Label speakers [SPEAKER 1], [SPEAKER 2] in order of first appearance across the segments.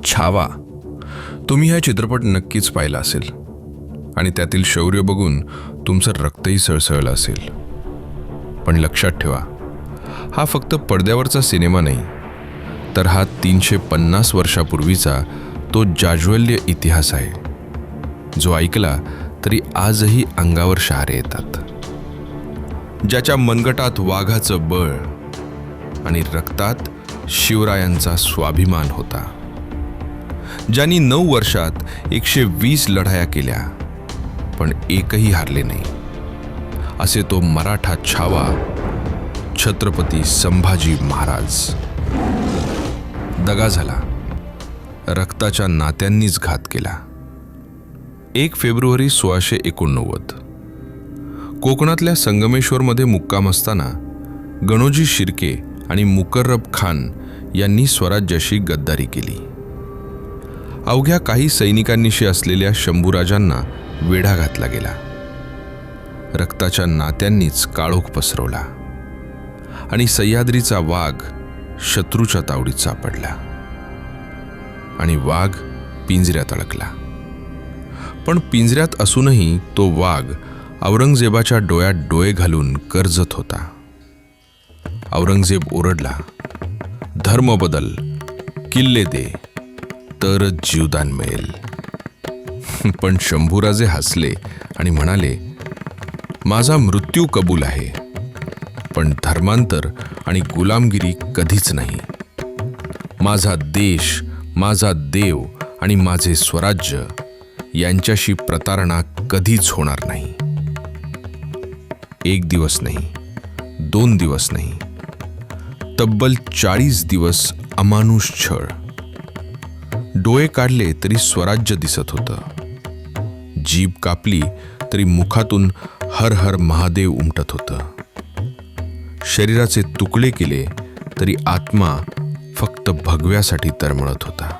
[SPEAKER 1] छावा. तुम्ही हा चित्रपट नक्कीच पाहिला असेल आणि त्यातील शौर्य बघून तुमचं रक्तही सळसळलं असेल. पण लक्षात ठेवा, हा फक्त पडद्यावरचा सिनेमा नाही, तर हा 350 वर्षापूर्वीचा तो जाज्वल्य इतिहास आहे, जो ऐकला तरी आजही अंगावर शहारे येतात. ज्याच्या मनगटात वाघाचं बळ आणि रक्तात शिवरायांचा स्वाभिमान होता. ज्यांनी 9 वर्षात 120 लढाया केल्या पण एकही हारले नाही, असे तो मराठा छावा छत्रपती संभाजी महाराज. दगा झाला, रक्ताच्या नात्यांनीच घात केला. 1 फेब्रुवारी 1689 कोकणातल्या संगमेश्वरमध्ये मुक्काम असताना गणोजी शिर्के आणि मुकर्रब खान यांनी स्वराज्याशी गद्दारी केली. अवघ्या काही सैनिकांनीशी असलेल्या शंभूराजांना वेढा घातला गेला. रक्ताच्या नात्यांनीच काळोख पसरवला आणि सह्याद्रीचा वाघ शत्रूच्या तावडीत सापडला आणि वाघ पिंजऱ्यात अडकला. पण पिंजऱ्यात असूनही तो वाघ औरंगजेबाच्या डोळ्यात डोळे घालून कर्जत होता. औरंगजेब ओरडला, धर्म बदल, किल्ले दे, तरच जीवदान मिळेल. पण शंभूराजे हसले आणि म्हणाले, माझा मृत्यू कबूल आहे, पण धर्मांतर आणि गुलामगिरी कधीच नाही. माझा देश, माझा देव आणि माझे स्वराज्य यांच्याशी प्रतारणा कधीच होणार नाही. 1 दिवस नाही, 2 दिवस नाही, तब्बल 40 दिवस अमानुष छळ. डोळे काढले तरी स्वराज्य दिसत होतं. जीभ कापली तरी मुखातून हर हर महादेव उमटत होतं. शरीराचे तुकडे केले तरी आत्मा फक्त भगव्यासाठी तरमळत होता.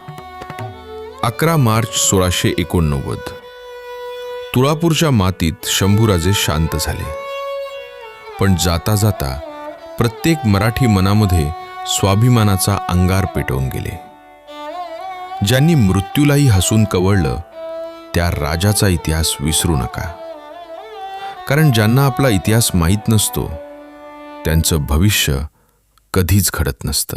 [SPEAKER 1] 11 मार्च 1689 तुळापूरच्या मातीत शंभूराजे शांत झाले. पण जाता जाता प्रत्येक मराठी मनामध्ये स्वाभिमानाचा अंगार पेटवून गेले. ज्यांनी मृत्यूलाही हसून कवळलं त्या राजाचा इतिहास विसरू नका. कारण ज्यांना आपला इतिहास माहीत नसतो त्यांचं भविष्य कधीच घडत नसतं.